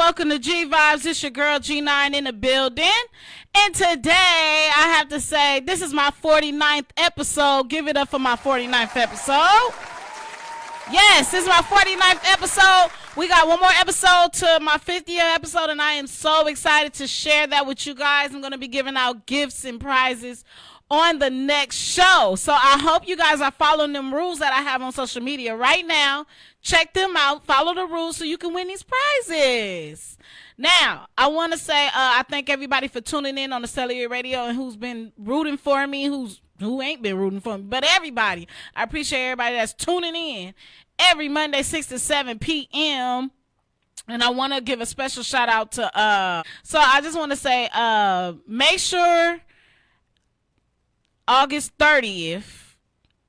welcome to Gvibez. It's your girl G9 in the building. And today, I have to say, this is my 49th episode. Give it up for my 49th episode. Yes, this is my 49th episode. We got one more episode to my 50th episode, and I am so excited to share that with you guys. I'm going to be giving out gifts and prizes on the next show. So I hope you guys are following them rules that I have on social media right now. Check them out. Follow the rules so you can win these prizes. Now, I want to say I thank everybody for tuning in on the Cellular Radio and who's been rooting for me, who ain't been rooting for me, but everybody. I appreciate everybody that's tuning in every Monday, 6 to 7 p.m., and I want to give a special shout out to, so I just want to say, make sure August 30th,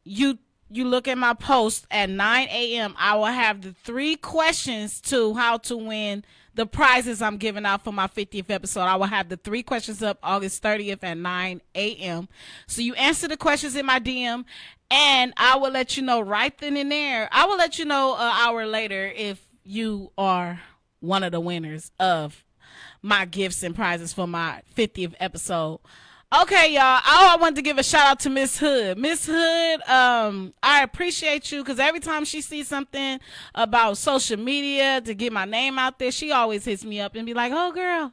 you look at my post at 9 a.m. I will have the 3 questions to how to win the prizes I'm giving out for my 50th episode. I will have the 3 questions up August 30th at 9 a.m. So you answer the questions in my DM, and I will let you know right then and there. I will let you know an hour later if you are one of the winners of my gifts and prizes for my 50th episode. Okay, y'all. I wanted to give a shout out to Miss Hood. Miss Hood, I appreciate you because every time she sees something about social media to get my name out there, she always hits me up and be like, "Oh, girl,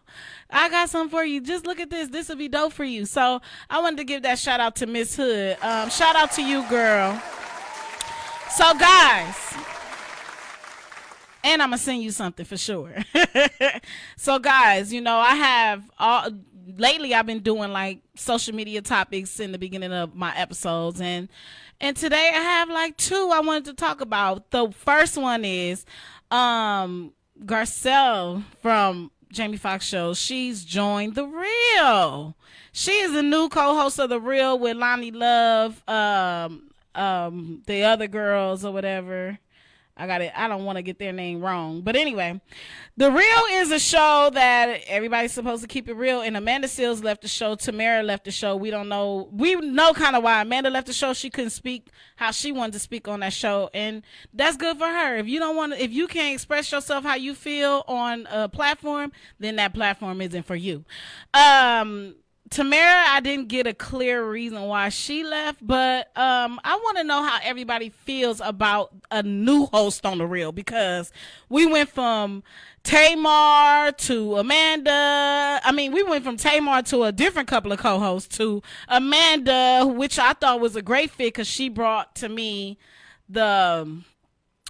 I got something for you. Just look at this. This will be dope for you." So I wanted to give that shout out to Miss Hood. Shout out to you, girl. So, guys, and I'm going to send you something for sure. So, guys, you know, I have lately I've been doing like social media topics in the beginning of my episodes, and today I have like 2 I wanted to talk about. The first one is Garcelle from Jamie Foxx show. She's joined The Real. She is a new co-host of The Real with Lonnie Love, the other girls or whatever. I don't want to get their name wrong. But anyway, The Real is a show that everybody's supposed to keep it real. And Amanda Seales left the show. Tamara left the show. We know kind of why Amanda left the show. She couldn't speak how she wanted to speak on that show. And that's good for her. If you can't express yourself how you feel on a platform, then that platform isn't for you. Tamara, I didn't get a clear reason why she left, but I want to know how everybody feels about a new host on The Real, because we went from Tamar to Amanda. I mean, we went from Tamar to a different couple of co-hosts to Amanda, which I thought was a great fit because she brought to me the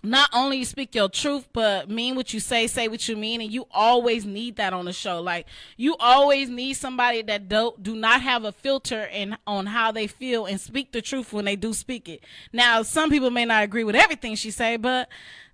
not only speak your truth, but mean what you say what you mean. And you always need that on the show. Like, you always need somebody that do not have a filter on how they feel and speak the truth when they do speak it. Now, some people may not agree with everything she say, but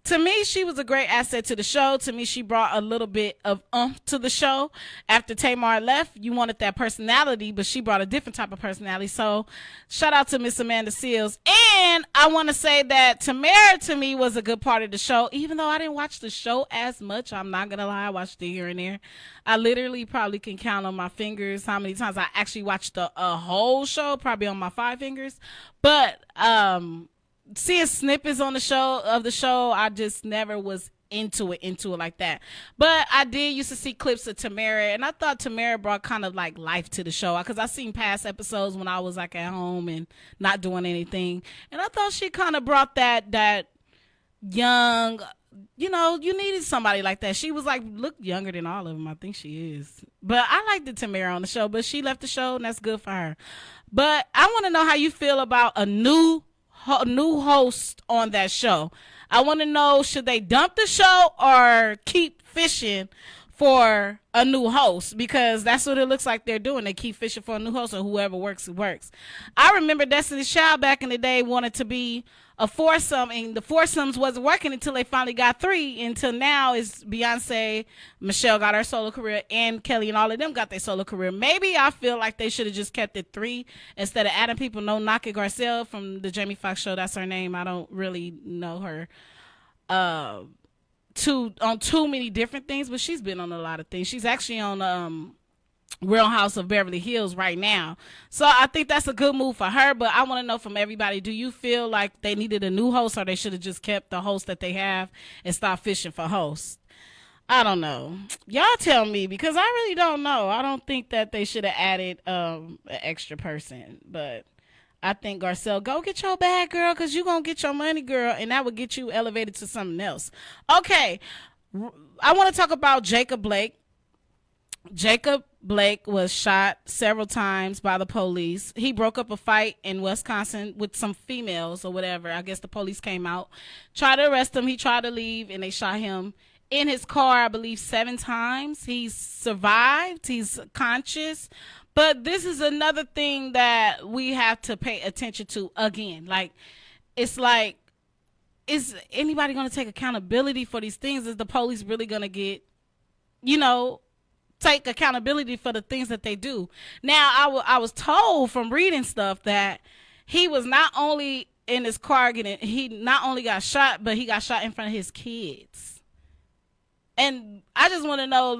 to me, she was a great asset to the show. To me, she brought a little bit of to the show. After Tamar left, you wanted that personality, but she brought a different type of personality. So shout out to Miss Amanda Seales. And I want to say that Tamara, to me, was a good part of the show. Even though I didn't watch the show as much, I'm not going to lie, I watched it here and there. I literally probably can count on my fingers how many times I actually watched the whole show, probably on my 5 fingers. But seeing snippets on the show, I just never was into it like that. But I did used to see clips of Tamara, and I thought Tamara brought kind of like life to the show, because I seen past episodes when I was like at home and not doing anything, and I thought she kind of brought that young, you know, you needed somebody like that. She was like, look younger than all of them. I think she is. But I liked the Tamara on the show, but she left the show, and that's good for her. But I want to know how you feel about a new host on that show. I want to know, should they dump the show or keep fishing for a new host? Because that's what it looks like they're doing. They keep fishing for a new host, and whoever works, it works. I remember Destiny's Child back in the day wanted to be a foursome, and the foursomes wasn't working until they finally got 3. Until now is Beyonce, Michelle got her solo career, and Kelly and all of them got their solo career. Maybe I feel like they should have just kept it 3 instead of adding people. No knock at Garcelle from the Jamie Foxx show. That's her name. I don't really know her on too many different things, but she's been on a lot of things. She's actually on Real House of Beverly Hills right now. So I think that's a good move for her, but I want to know from everybody, do you feel like they needed a new host, or they should have just kept the host that they have and stopped fishing for hosts? I don't know. Y'all tell me because I really don't know. I don't think that they should have added an extra person, but I think Garcelle, go get your bag, girl, because you going to get your money, girl, and that would get you elevated to something else. Okay, I want to talk about Jacob Blake. Jacob Blake was shot several times by the police. He broke up a fight in Wisconsin with some females or whatever. I guess the police came out, tried to arrest him. He tried to leave, and they shot him in his car, I believe, 7 times. He's survived. He's conscious. But this is another thing that we have to pay attention to again. It's like, is anybody going to take accountability for these things? Is the police really going to get, take accountability for the things that they do? Now, I was told from reading stuff that he was not only in his car he not only got shot, but he got shot in front of his kids. And I just want to know,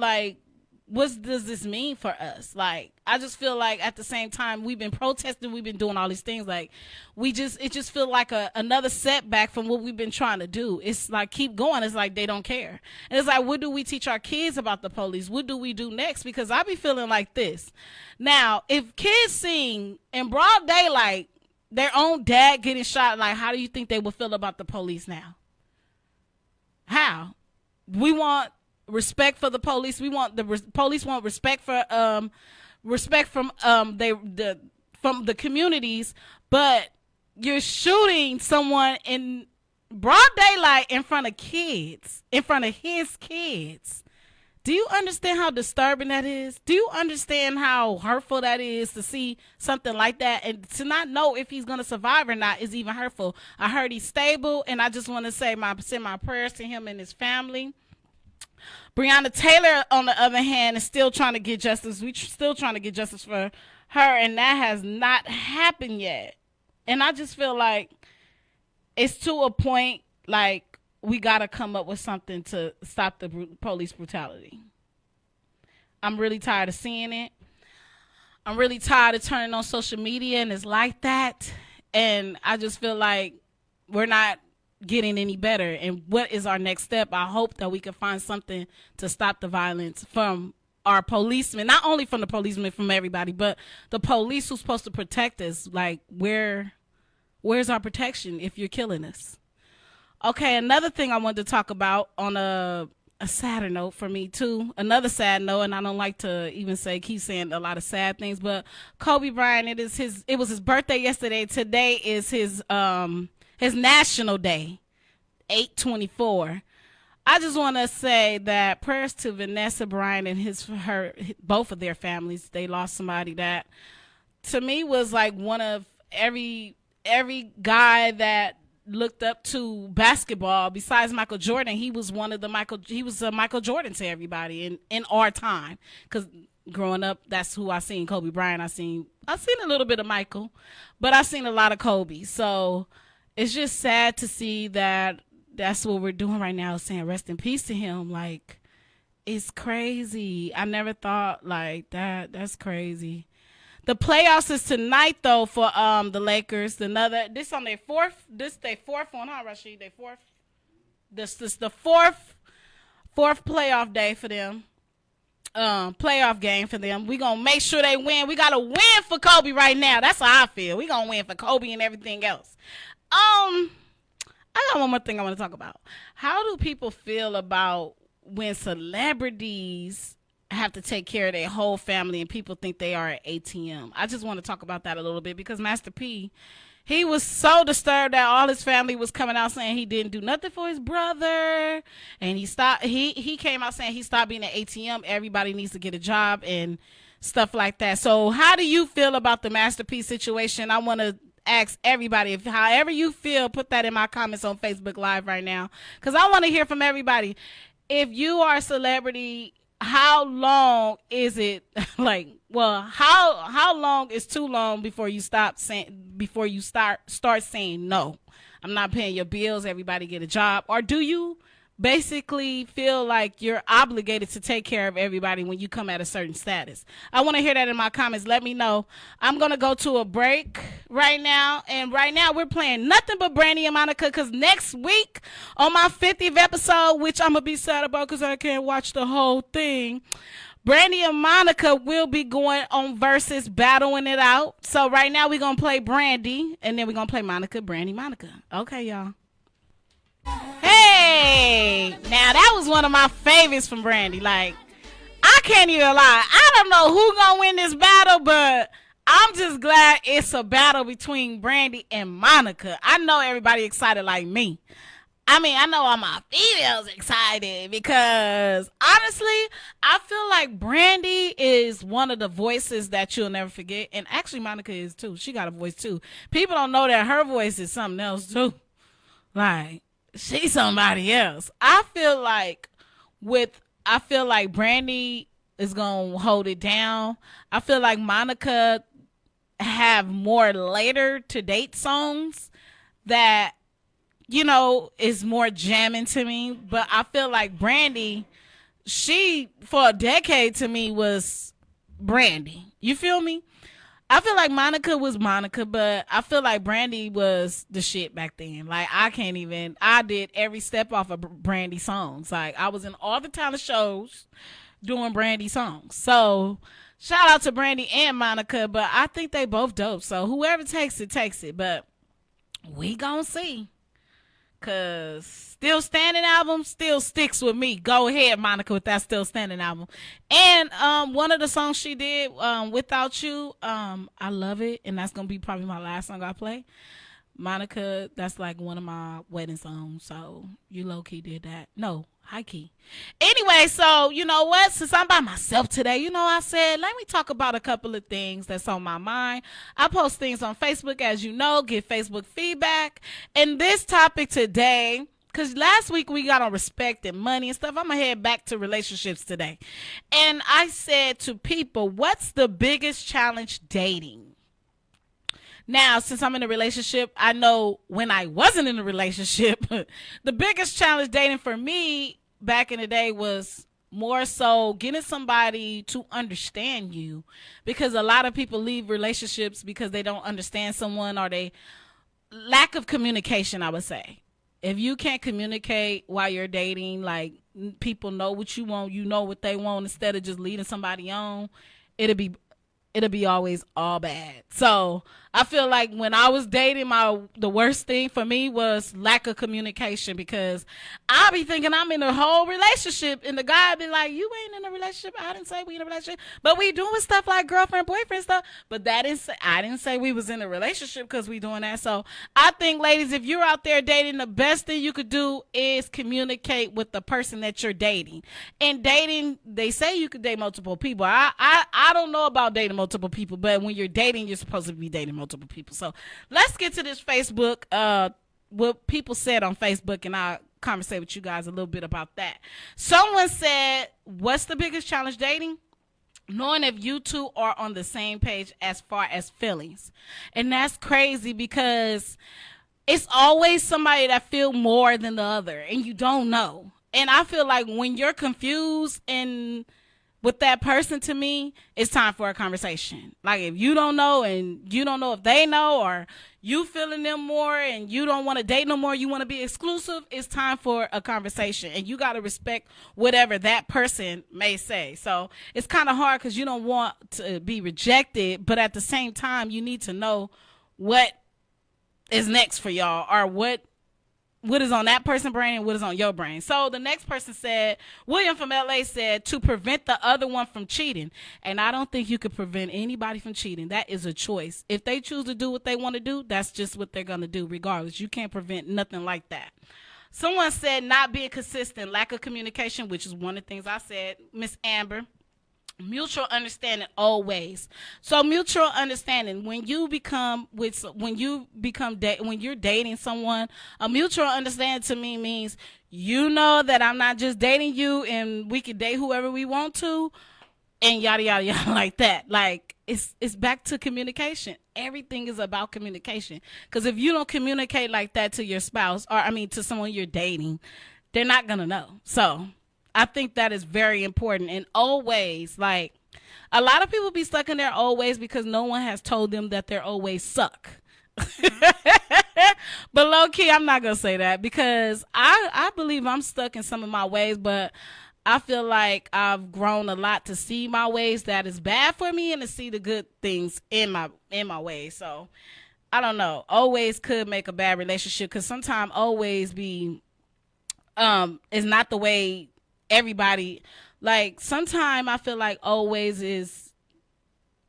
what does this mean for us? I just feel like at the same time we've been protesting, we've been doing all these things. It just feel like another setback from what we've been trying to do. It's like, keep going. It's like they don't care. And it's like, what do we teach our kids about the police? What do we do next? Because I be feeling like this. Now, if kids seen in broad daylight their own dad getting shot, how do you think they would feel about the police now? How? We want respect for the police. We want police want respect for from the communities, but you're shooting someone in broad daylight in front of kids, in front of his kids. Do you understand how disturbing that is? Do you understand how hurtful that is to see something like that and to not know if he's going to survive or not is even hurtful. I heard he's stable, and I just want to send my prayers to him and his family. Breonna Taylor, on the other hand, is still trying to get justice. We're still trying to get justice for her, and that has not happened yet. And I just feel like it's to a point, we got to come up with something to stop the police brutality. I'm really tired of seeing it. I'm really tired of turning on social media, and it's like that. And I just feel like we're not getting any better. And what is our next step? I hope that we can find something to stop the violence from our policemen, not only from the policemen, from everybody, but the police who's supposed to protect us. Where's our protection if you're killing us? Okay, another thing I wanted to talk about on a sadder note for me too, another sad note, and I don't like to even keep saying a lot of sad things, but Kobe Bryant, it was his birthday yesterday. Today is his national day, 8/24. I just want to say that prayers to Vanessa Bryant and both of their families. They lost somebody that to me was like one of every guy that looked up to basketball besides Michael Jordan. He was Michael Jordan to everybody in our time, because growing up, that's who I seen. Kobe Bryant. I seen a little bit of Michael, but I seen a lot of Kobe. So it's just sad to see that that's what we're doing right now, saying rest in peace to him. It's crazy. I never thought like that. That's crazy. The playoffs is tonight though for the Lakers. This on their fourth. This their fourth one, huh, Rashid? Their fourth. This is the fourth playoff day for them. Playoff game for them. We gonna make sure they win. We gotta win for Kobe right now. That's how I feel. We gonna win for Kobe and everything else. I got one more thing I want to talk about. How do people feel about when celebrities have to take care of their whole family and people think they are an ATM? I just want to talk about that a little bit, because Master P, he was so disturbed that all his family was coming out saying he didn't do nothing for his brother, and he came out saying he stopped being an ATM. Everybody needs to get a job and stuff like that. So how do you feel about the Master P situation? I want to ask everybody, if however you feel, put that in my comments on Facebook Live right now, because I want to hear from everybody. If you are a celebrity, how long is it how long is too long before you start saying no? I'm not paying your bills, everybody get a job. Or do you basically feel like you're obligated to take care of everybody when you come at a certain status. I want to hear that in my comments. Let me know. I'm going to go to a break right now. And right now we're playing nothing but Brandy and Monica, because next week on my 50th episode, which I'm going to be sad about because I can't watch the whole thing, Brandy and Monica will be going on versus battling it out. So right now we're going to play Brandy, and then we're going to play Monica, Brandy, Monica. Okay, y'all. Hey, now that was one of my favorites from Brandy. Like, I can't even lie. I don't know who gonna win this battle, but I'm just glad it's a battle between Brandy and Monica. I know everybody excited like me. I mean, I know all my females excited because honestly, I feel like Brandy is one of the voices that you'll never forget. And actually, Monica is too. She got a voice too. People don't know that her voice is something else too. Like, she's somebody else. I feel like Brandy is gonna hold it down. I feel like Monica have more later to date songs that, you know, is more jamming to me. But I feel like Brandy, she for a decade to me was Brandy. You feel me? I feel like Monica was Monica, but I feel like Brandy was the shit back then. Like, I did every step off of Brandy songs. Like, I was in all the talent shows doing Brandy songs. So, shout out to Brandy and Monica, but I think they both dope. So, whoever takes it, takes it. But we gonna see. Cause Still Standing album still sticks with me. Go ahead, Monica, with that Still Standing album. And one of the songs she did, Without You, I love it, and that's gonna be probably my last song I play. Monica, that's like one of my wedding songs, so you low-key did that. No, high-key. Anyway, so you know what? Since I'm by myself today, you know, I said, let me talk about a couple of things that's on my mind. I post things on Facebook, as you know, get Facebook feedback. And this topic today, because last week we got on respect and money and stuff, I'm going to head back to relationships today. And I said to people, what's the biggest challenge dating? Now, since I'm in a relationship, I know when I wasn't in a relationship, the biggest challenge dating for me back in the day was more so getting somebody to understand you, because a lot of people leave relationships because they don't understand someone, or they lack of communication, I would say. If you can't communicate while you're dating, like, people know what you want, you know what they want, instead of just leading somebody on, it'll be always all bad. So I feel like when I was dating, the worst thing for me was lack of communication, because I be thinking I'm in a whole relationship, and the guy be like, you ain't in a relationship. I didn't say we in a relationship, but we doing stuff like girlfriend, boyfriend stuff. But I didn't say we was in a relationship because we doing that. So I think, ladies, if you're out there dating, the best thing you could do is communicate with the person that you're dating. And dating, they say you could date multiple people. I don't know about dating multiple people, but when you're dating, you're supposed to be dating multiple people. So let's get to this Facebook, what people said on Facebook, and I'll conversate with you guys a little bit about that. Someone said, what's the biggest challenge dating? Knowing if you two are on the same page as far as feelings. And that's crazy, because it's always somebody that feel more than the other, and you don't know. And I feel like when you're confused and with that person, to me, it's time for a conversation. Like, if you don't know, and you don't know if they know, or you feeling them more and you don't want to date no more, you want to be exclusive, it's time for a conversation. And you got to respect whatever that person may say. So it's kind of hard because you don't want to be rejected, but at the same time, you need to know what is next for y'all, or what is on that person's brain and what is on your brain. So the next person said, William from LA said, to prevent the other one from cheating. And I don't think you could prevent anybody from cheating. That is a choice. If they choose to do what they want to do, that's just what they're going to do regardless. You can't prevent nothing like that. Someone said not being consistent, lack of communication, which is one of the things I said, Miss Amber. Mutual understanding always. So mutual understanding, when you're dating someone, a mutual understanding to me means, you know, that I'm not just dating you and we can date whoever we want to, and yada yada yada, like that. Like, it's back to communication. Everything is about communication, because if you don't communicate like that to your spouse, or to someone you're dating, they're not gonna know. So I think that is very important. And old ways, like a lot of people be stuck in their old ways because no one has told them that their old ways suck. But low key, I'm not gonna say that because I believe I'm stuck in some of my ways, but I feel like I've grown a lot to see my ways that is bad for me and to see the good things in my ways. So I don't know. Always could make a bad relationship because sometimes always be is not the way everybody, like sometimes I feel like always is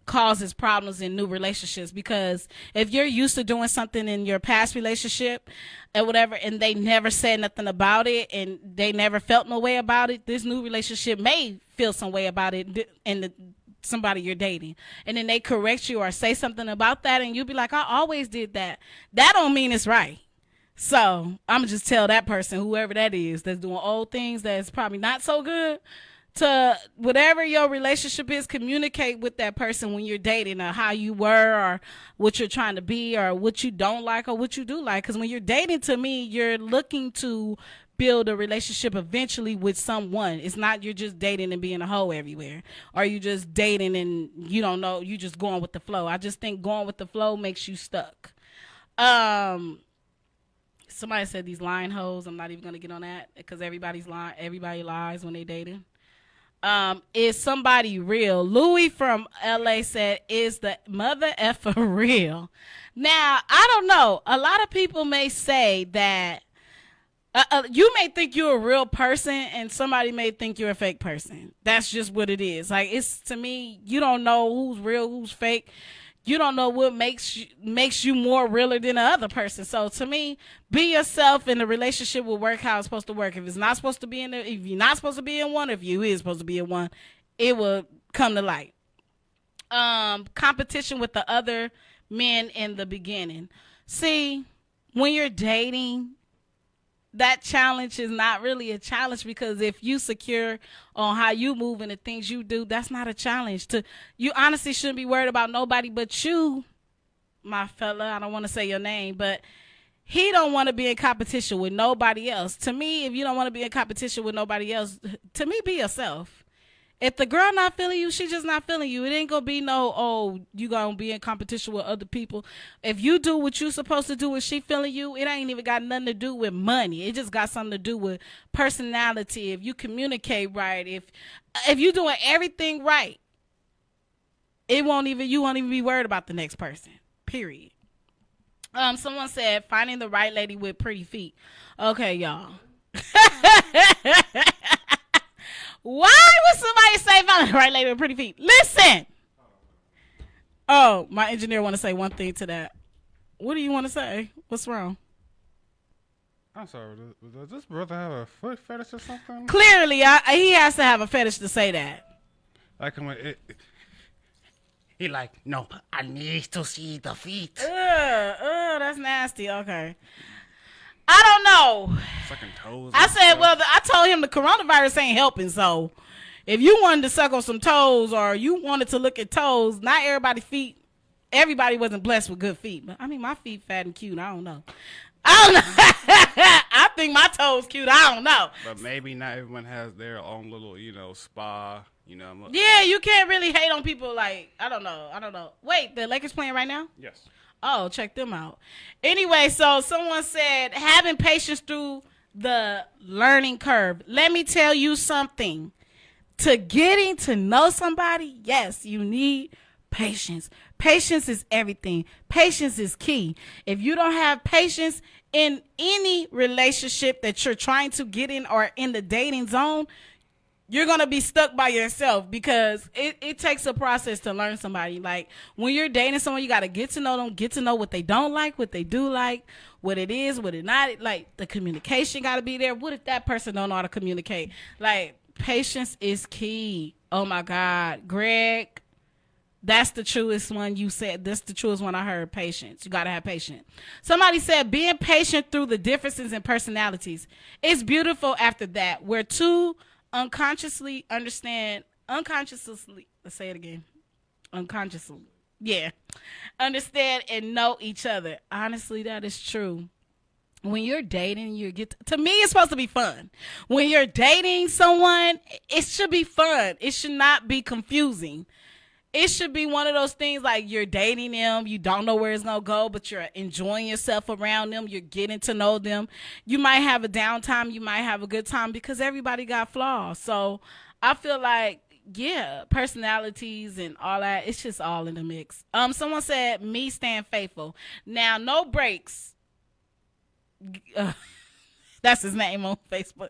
causes problems in new relationships because if you're used to doing something in your past relationship and whatever and they never said nothing about it and they never felt no way about it, this new relationship may feel some way about it in the somebody you're dating, and then they correct you or say something about that and you'll be like, I always did that. That don't mean it's right. So I'm gonna just tell that person, whoever that is that's doing old things that's probably not so good, to whatever your relationship is, communicate with that person when you're dating, or how you were, or what you're trying to be, or what you don't like, or what you do like. Because when you're dating, to me, you're looking to build a relationship eventually with someone. It's not you're just dating and being a hoe everywhere, or you just dating and you don't know, you just going with the flow. I just think going with the flow makes you stuck. Somebody said these lying hoes. I'm not even gonna get on that because everybody's lying. Everybody lies when they dating. Is somebody real? Louis from LA said, is the mother effer real? Now, I don't know. A lot of people may say that you may think you're a real person and somebody may think you're a fake person. That's just what it is. Like, it's, to me, you don't know who's real, who's fake. You don't know what makes you more realer than the other person. So to me, be yourself and the relationship will work how it's supposed to work. If it's not supposed to be in there, if you're not supposed to be in one, if you is supposed to be in one, it will come to light. Competition with the other men in the beginning. See, when you're dating, that challenge is not really a challenge because if you secure on how you move and the things you do, that's not a challenge. You honestly shouldn't be worried about nobody but you, my fella. I don't want to say your name, but he don't want to be in competition with nobody else. To me, if you don't want to be in competition with nobody else, to me, be yourself. If the girl not feeling you, she just not feeling you. It ain't gonna be no, oh, you gonna be in competition with other people. If you do what you supposed to do and she feeling you, it ain't even got nothing to do with money. It just got something to do with personality. If you communicate right, if you doing everything right, you won't even be worried about the next person. Period. Someone said finding the right lady with pretty feet. Okay, y'all. Why would somebody say finding the right lady with pretty feet? Listen. Oh, my engineer want to say one thing to that. What do you want to say? What's wrong? I'm sorry. Does this brother have a foot fetish or something? Clearly, he has to have a fetish to say that. Like, he like, no, I need to see the feet. That's nasty. Okay. I don't know. Sucking toes. I said, well, I told him the coronavirus ain't helping. So if you wanted to suck on some toes or you wanted to look at toes, not everybody wasn't blessed with good feet. But I mean, my feet fat and cute. I don't know. I think my toes cute. I don't know. But maybe not everyone has their own little, spa. Yeah, you can't really hate on people like, I don't know. Wait, the Lakers playing right now? Yes. Oh, check them out. Anyway, so someone said having patience through the learning curve. Let me tell you something. To getting to know somebody, yes, you need patience. Patience is everything. Patience is key. If you don't have patience in any relationship that you're trying to get in or in the dating zone, you're going to be stuck by yourself because it takes a process to learn somebody. Like when you're dating someone, you got to get to know them, get to know what they don't like, what they do like, what it is, what it not. Like the communication got to be there. What if that person don't know how to communicate? Like patience is key. Oh my God. Greg, that's the truest one you said. That's the truest one I heard. Patience. You got to have patience. Somebody said being patient through the differences in personalities. It's beautiful after that. We're two unconsciously, let's say it again, unconsciously, yeah, understand and know each other. Honestly, that is true. when you're dating, you get to me, it's supposed to be fun. When you're dating someone, it should be fun. It should not be confusing. It should be one of those things like you're dating them, you don't know where it's gonna go, but you're enjoying yourself around them, you're getting to know them. You might have a downtime, you might have a good time, because everybody got flaws. So I feel like, yeah, personalities and all that, it's just all in the mix. Someone said me stand faithful. Now, no breaks. That's his name on Facebook.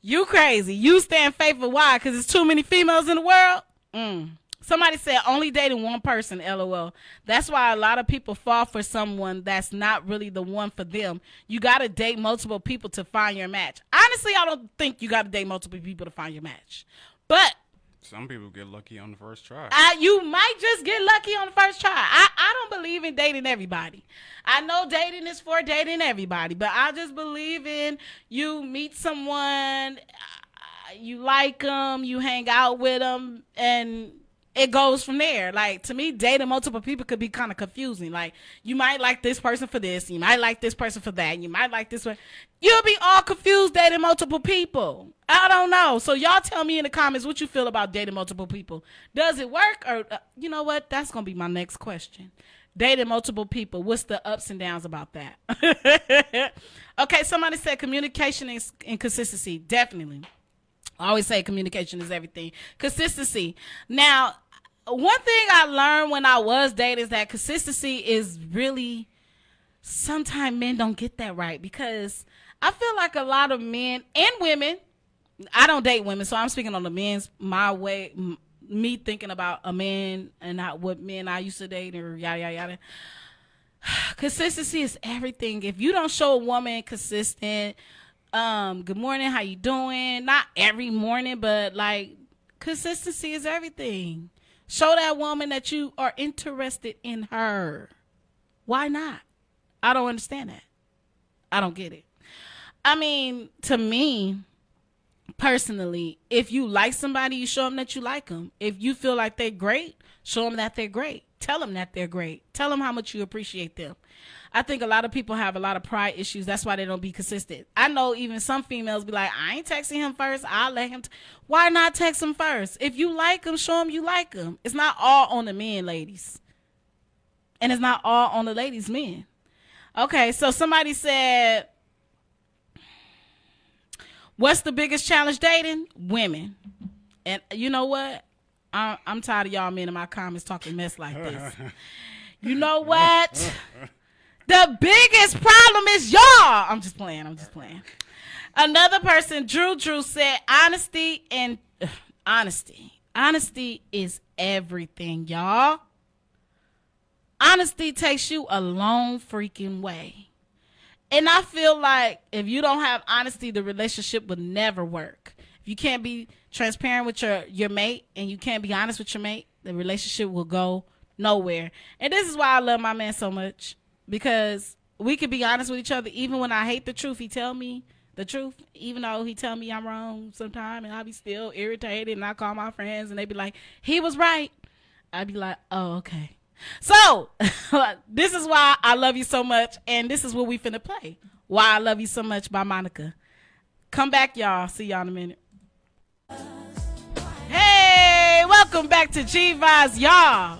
You crazy. You stand faithful. Why? Because there's too many females in the world? Somebody said only dating one person, LOL. That's why a lot of people fall for someone that's not really the one for them. You got to date multiple people to find your match. Honestly, I don't think you got to date multiple people to find your match. But some people get lucky on the first try. You might just get lucky on the first try. I don't believe in dating everybody. I know dating is for dating everybody, but I just believe in you meet someone, you like them, you hang out with them, and it goes from there. Like, to me, dating multiple people could be kind of confusing. Like, you might like this person for this, you might like this person for that, you might like this one. You'll be all confused dating multiple people. I don't know. So y'all tell me in the comments what you feel about dating multiple people. Does it work? Or you know what? That's going to be my next question. Dating multiple people. What's the ups and downs about that? Okay, somebody said communication and consistency. Definitely. I always say communication is everything. Consistency. Now, one thing I learned when I was dating is that consistency is really, sometimes men don't get that right, because I feel like a lot of men and women, I don't date women, so I'm speaking on the men's, my way, me thinking about a man and not what men I used to date or yada, yada, yada. Consistency is everything. If you don't show a woman consistent, good morning, how you doing? Not every morning, but like, consistency is everything. Show that woman that you are interested in her. Why not? I don't understand that. I don't get it. I mean, to me, personally, if you like somebody, you show them that you like them. If you feel like they're great, show them that they're great. Tell them that they're great. Tell them how much you appreciate them. I think a lot of people have a lot of pride issues. That's why they don't be consistent. I know even some females be like, I ain't texting him first. I'll let him. Why not text him first? If you like him, show him you like him. It's not all on the men, ladies. And it's not all on the ladies, men. Okay, so somebody said, what's the biggest challenge dating? Women. And you know what? I'm tired of y'all men in my comments talking mess like this. You know what? The biggest problem is y'all. I'm just playing. Another person, Drew said, honesty and honesty. Honesty is everything, y'all. Honesty takes you a long freaking way. And I feel like if you don't have honesty, the relationship would never work. If you can't be transparent with your mate and you can't be honest with your mate, the relationship will go nowhere. And this is why I love my man so much, because we could be honest with each other. Even when I hate the truth, he tell me the truth, even though he tell me I'm wrong sometimes, and I be still irritated, and I call my friends and they be like, he was right. I'd be like, oh, okay. So this is why I love you so much, and this is what we finna play. Why I Love You So Much by Monica. Come back, y'all. See y'all in a minute. Hey, welcome back to Gvibez, y'all.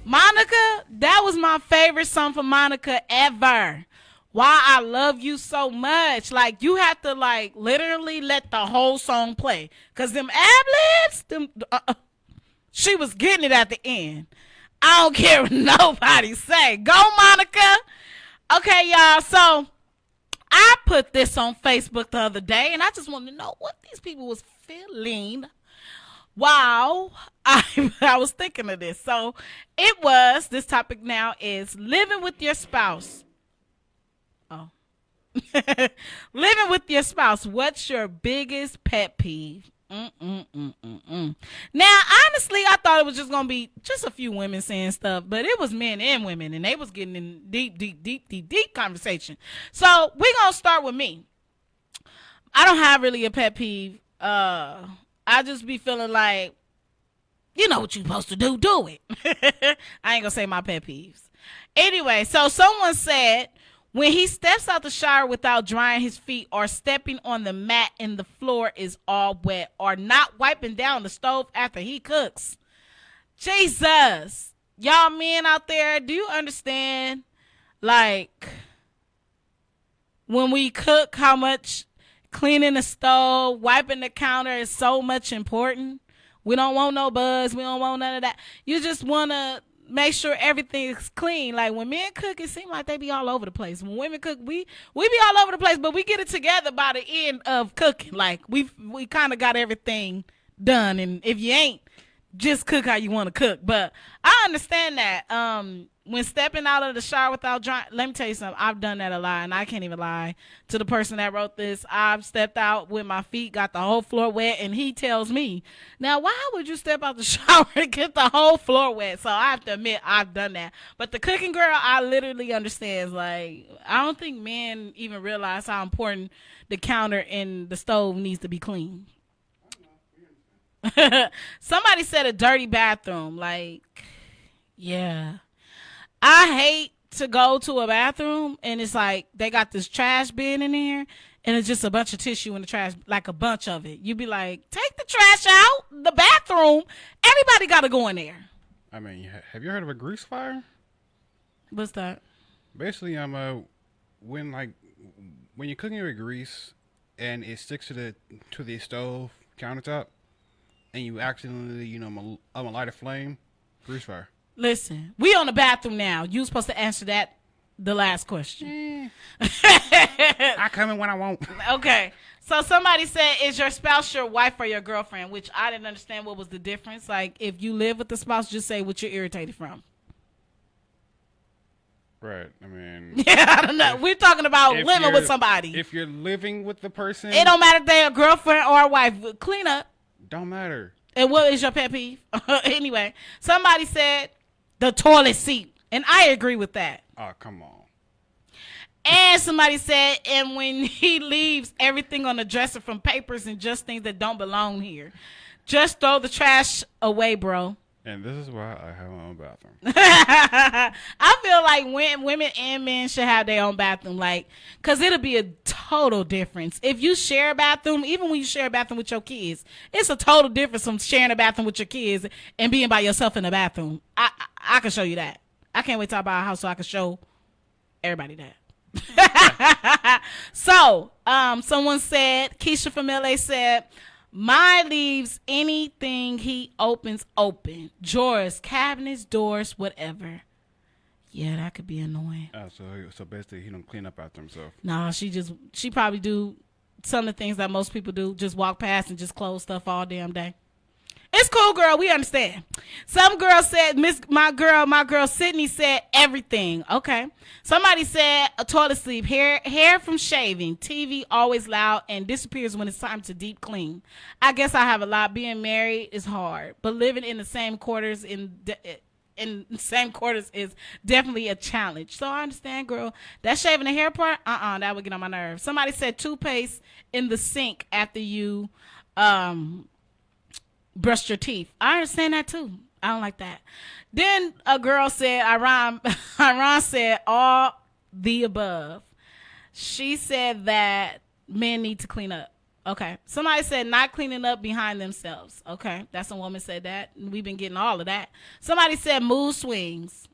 Monica, that was my favorite song from Monica ever. Why I Love You So Much. Like, you have to, like, literally let the whole song play. Because them ad-libs, she was getting it at the end. I don't care what nobody say. Go, Monica. Okay, y'all. So, I put this on Facebook the other day, and I just wanted to know what these people was feeling. Wow. I was thinking of this. So, this topic now is living with your spouse. Oh. Living with your spouse. What's your biggest pet peeve? Now, honestly, I thought it was just gonna be just a few women saying stuff, but it was men and women, and they was getting in deep conversation. So we're gonna start with me. I don't have really a pet peeve. I just be feeling like, you know what you're supposed to do it. I ain't gonna say my pet peeves. Anyway, so someone said, When he steps out the shower without drying his feet or stepping on the mat and the floor is all wet or not wiping down the stove after he cooks. Jesus. Y'all men out there, do you understand, like, when we cook, how much cleaning the stove, wiping the counter is so much important? We don't want no buzz. We don't want none of that. You just want to make sure everything is clean. Like, when men cook, it seems like they be all over the place. When women cook, we be all over the place, but we get it together by the end of cooking. Like, we kind of got everything done. And if you ain't, just cook how you want to cook. But I understand that. When stepping out of the shower without drying, let me tell you something. I've done that a lot, and I can't even lie to the person that wrote this. I've stepped out with my feet, got the whole floor wet, and he tells me, now, why would you step out the shower and get the whole floor wet? So I have to admit, I've done that. But the cooking girl, I literally understand. Like, I don't think men even realize how important the counter and the stove needs to be clean. Somebody said a dirty bathroom. Like, yeah. I hate to go to a bathroom and it's like they got this trash bin in there and it's just a bunch of tissue in the trash, like a bunch of it. You be like, take the trash out, the bathroom. Everybody got to go in there. I mean, have you heard of a grease fire? What's that? Basically, when you're cooking with grease and it sticks to the stove countertop and you accidentally, light a flame, grease fire. Listen, we on the bathroom now. You supposed to answer that the last question. I come in when I want. Okay. So somebody said, is your spouse your wife or your girlfriend? Which I didn't understand what was the difference. Like, if you live with the spouse, just say what you're irritated from. Right. I mean. Yeah, I don't know. We're talking about living with somebody. If you're living with the person. It don't matter if they're a girlfriend or a wife. Clean up. Don't matter. And what is your pet peeve? Anyway, somebody said the toilet seat. And I agree with that. Oh, come on. And somebody said, and when he leaves everything on the dresser from papers and just things that don't belong here, just throw the trash away, bro. And this is why I have my own bathroom. I feel like women and men should have their own bathroom, like, because it'll be a total difference. If you share a bathroom, even when you share a bathroom with your kids, it's a total difference from sharing a bathroom with your kids and being by yourself in the bathroom. I can show you that. I can't wait to buy a house so I can show everybody that. So, someone said, Keisha from LA said, mine leaves anything he opens open. Drawers, cabinets, doors, whatever. Yeah, that could be annoying. So basically he don't clean up after himself. Nah, she probably do some of the things that most people do. Just walk past and just close stuff all damn day. It's cool, girl. We understand. Some girl said, my girl Sydney said everything. Okay. Somebody said a toilet sleep, hair from shaving, TV always loud and disappears when it's time to deep clean. I guess I have a lot. Being married is hard, but living in the same quarters is definitely a challenge. So I understand, girl. That shaving the hair part, that would get on my nerves. Somebody said toothpaste in the sink after you brushed your teeth. I understand that too. I don't like that. Then a girl said, Iran said all the above. She said that men need to clean up. Okay. Somebody said not cleaning up behind themselves. Okay. That's a woman said that. We've been getting all of that. Somebody said mood swings.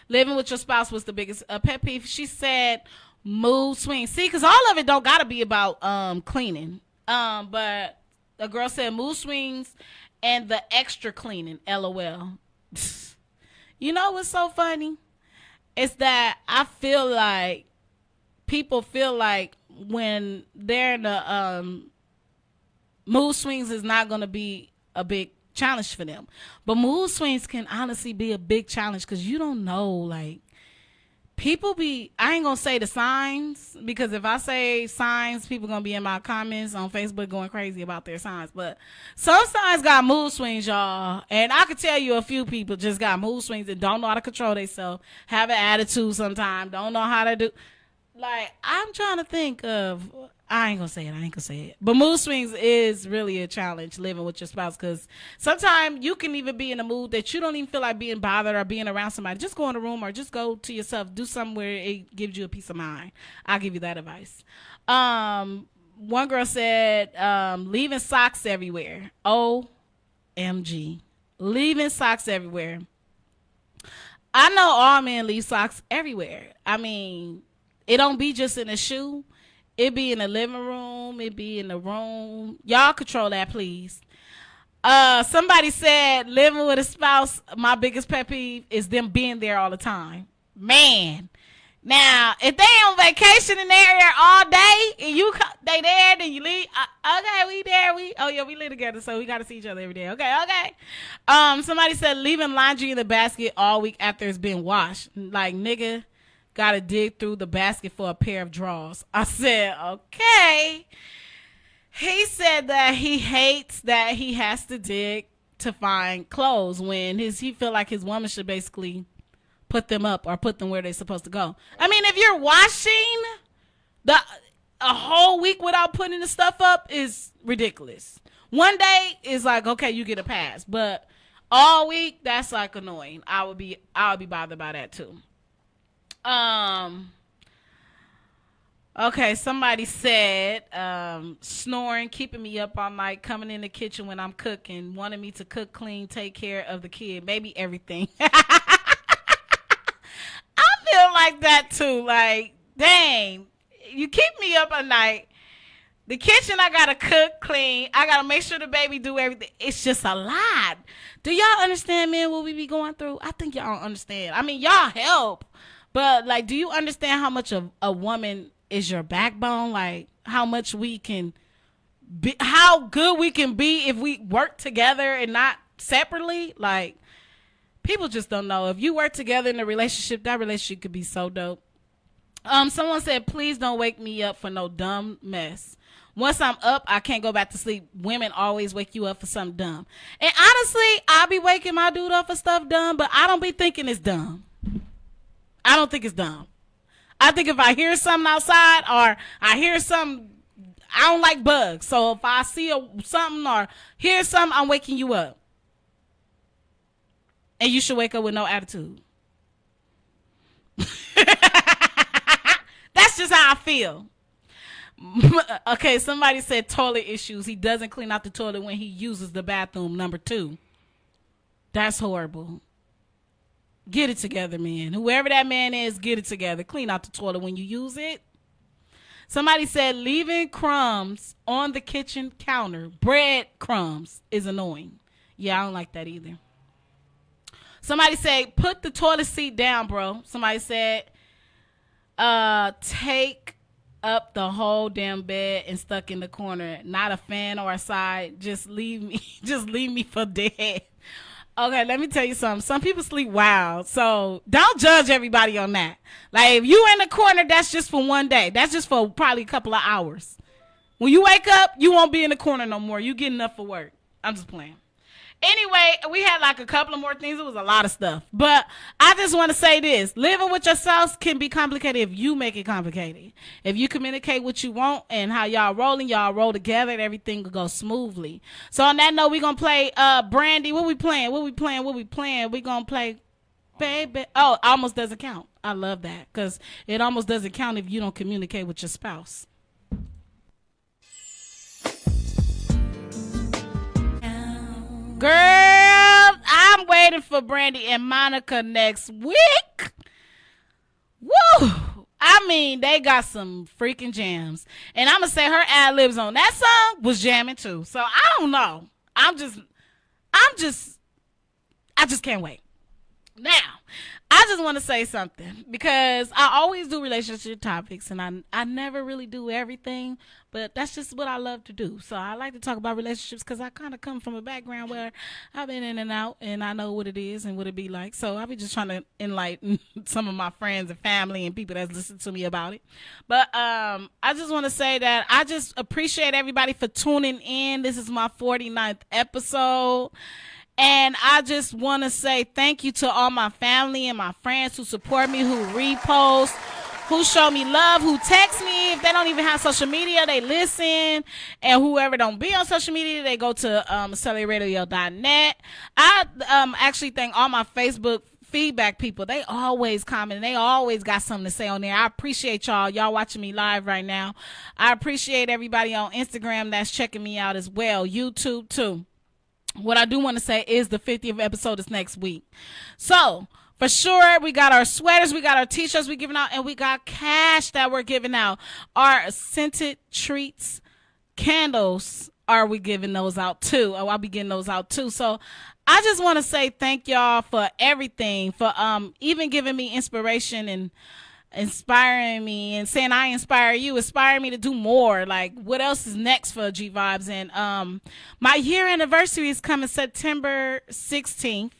Living with your spouse was the biggest pet peeve. She said mood swings. See, because all of it don't got to be about cleaning. But a girl said mood swings and the extra cleaning. LOL. You know what's so funny? It's that I feel like people feel like when they're in the mood swings is not going to be a big challenge for them. But mood swings can honestly be a big challenge because you don't know, like, people be, I ain't gonna say the signs, because if I say signs, people gonna be in my comments on Facebook going crazy about their signs. But some signs got mood swings, y'all. And I could tell you a few people just got mood swings and don't know how to control themselves, have an attitude sometimes, don't know how to do. Like, I'm trying to think of, I ain't gonna say it. I ain't gonna say it. But mood swings is really a challenge living with your spouse, because sometimes you can even be in a mood that you don't even feel like being bothered or being around somebody. Just go in a room or just go to yourself. Do something where it gives you a peace of mind. I'll give you that advice. One girl said, leaving socks everywhere. OMG. Leaving socks everywhere. I know all men leave socks everywhere. I mean, it don't be just in the shoe. It be in the living room. It be in the room. Y'all control that, please. Somebody said living with a spouse, my biggest pet peeve is them being there all the time. Man. Now, if they on vacation and they're here all day and they there, then you leave. Okay, we there. We live together, so we got to see each other every day. Okay. Somebody said leaving laundry in the basket all week after it's been washed. Like, nigga, got to dig through the basket for a pair of drawers. I said, okay. He said that he hates that he has to dig to find clothes when he feel like his woman should basically put them up or put them where they're supposed to go. I mean, if you're washing a whole week without putting the stuff up is ridiculous. One day is like, okay, you get a pass, but all week, that's like annoying. I would be bothered by that too. Okay, somebody said snoring, keeping me up all night, coming in the kitchen when I'm cooking, wanting me to cook, clean, take care of the kid, maybe everything. I feel like that too. Like, dang, you keep me up at night. The kitchen, I gotta cook, clean. I gotta make sure the baby do everything. It's just a lot. Do y'all understand, man, what we be going through? I think y'all don't understand. I mean, y'all help. But, like, do you understand how much of a woman is your backbone? Like, how much we can be, how good we can be if we work together and not separately? Like, people just don't know. If you work together in a relationship, that relationship could be so dope. Someone said, please don't wake me up for no dumb mess. Once I'm up, I can't go back to sleep. Women always wake you up for something dumb. And honestly, I be waking my dude up for stuff dumb, but I don't be thinking it's dumb. I don't think it's dumb. I think if I hear something outside or I hear something, I don't like bugs. So if I see something or hear something, I'm waking you up. And you should wake up with no attitude. That's just how I feel. Okay, somebody said toilet issues. He doesn't clean out the toilet when he uses the bathroom, number 2. That's horrible. Get it together, man. Whoever that man is, get it together. Clean out the toilet when you use it. Somebody said leaving crumbs on the kitchen counter, bread crumbs, is annoying. Yeah, I don't like that either. Somebody said put the toilet seat down, bro. Somebody said take up the whole damn bed and stuck in the corner. Not a fan or a side. Just leave me for dead. Okay, let me tell you something. Some people sleep wild, so don't judge everybody on that. Like, if you in the corner, that's just for one day. That's just for probably a couple of hours. When you wake up, you won't be in the corner no more. You getting up for work. I'm just playing. Anyway, we had like a couple of more things. It was a lot of stuff. But I just want to say this. Living with your spouse can be complicated if you make it complicated. If you communicate what you want and how y'all roll together and everything will go smoothly. So on that note, we're going to play Brandy. What we playing? We're going to play Baby. Oh, almost doesn't count. I love that because it almost doesn't count if you don't communicate with your spouse. Girl, I'm waiting for Brandy and Monica next week. Woo! I mean, they got some freaking jams. And I'm going to say her ad-libs on that song was jamming too. So I don't know. I just can't wait. Now, I just want to say something because I always do relationship topics and I never really do everything, but that's just what I love to do. So I like to talk about relationships because I kind of come from a background where I've been in and out and I know what it is and what it be like. So I'll be just trying to enlighten some of my friends and family and people that listen to me about it. But I just want to say that I just appreciate everybody for tuning in. This is my 49th episode. And I just want to say thank you to all my family and my friends who support me, who repost, who show me love, who text me. If they don't even have social media, they listen. And whoever don't be on social media, they go to acceleratorradio.net. I actually thank all my Facebook feedback people. They always comment. They always got something to say on there. I appreciate y'all. Y'all watching me live right now. I appreciate everybody on Instagram that's checking me out as well. YouTube too. What I do want to say is the 50th episode is next week. So, for sure, we got our sweaters, we got our t-shirts we're giving out, and we got cash that we're giving out. Our scented treats, candles, are we giving those out too? Oh, I'll be getting those out too. So, I just want to say thank y'all for everything, for even giving me inspiration and inspiring me and saying I inspire you, inspiring me to do more. Like, what else is next for Gvibez? And my year anniversary is coming September 16th.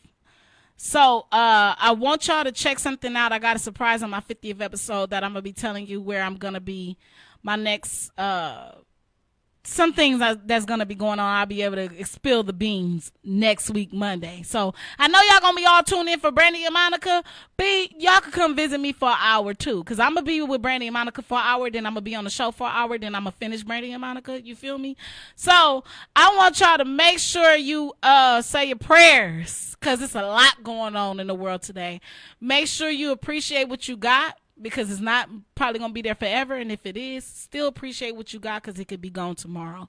So I want y'all to check something out. I got a surprise on my 50th episode that I'm going to be telling you where I'm going to be my next some things that's going to be going on. I'll be able to spill the beans next week, Monday. So I know y'all going to be all tuned in for Brandy and Monica. Y'all can come visit me for an hour too, because I'm going to be with Brandy and Monica for an hour. Then I'm going to be on the show for an hour. Then I'm going to finish Brandy and Monica. You feel me? So I want y'all to make sure you say your prayers, because it's a lot going on in the world today. Make sure you appreciate what you got, because it's not probably going to be there forever. And if it is, still appreciate what you got, because it could be gone tomorrow.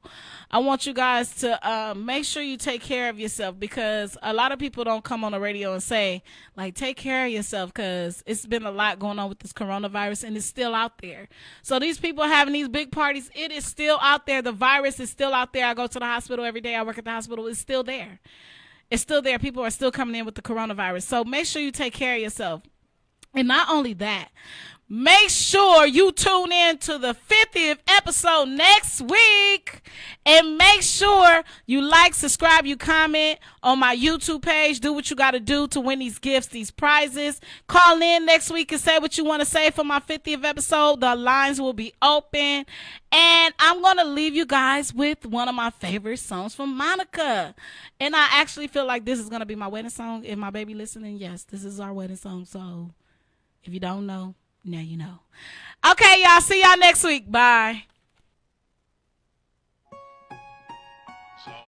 I want you guys to make sure you take care of yourself, because a lot of people don't come on the radio and say, like, take care of yourself, because it's been a lot going on with this coronavirus, and it's still out there. So these people having these big parties, it is still out there. The virus is still out there. I go to the hospital every day. I work at the hospital. It's still there. It's still there. People are still coming in with the coronavirus. So make sure you take care of yourself. And not only that, make sure you tune in to the 50th episode next week. And make sure you like, subscribe, you comment on my YouTube page. Do what you got to do to win these gifts, these prizes. Call in next week and say what you want to say for my 50th episode. The lines will be open. And I'm going to leave you guys with one of my favorite songs from Monica. And I actually feel like this is going to be my wedding song. If my baby listening, yes, this is our wedding song. So if you don't know, now you know. Okay, y'all. See y'all next week. Bye.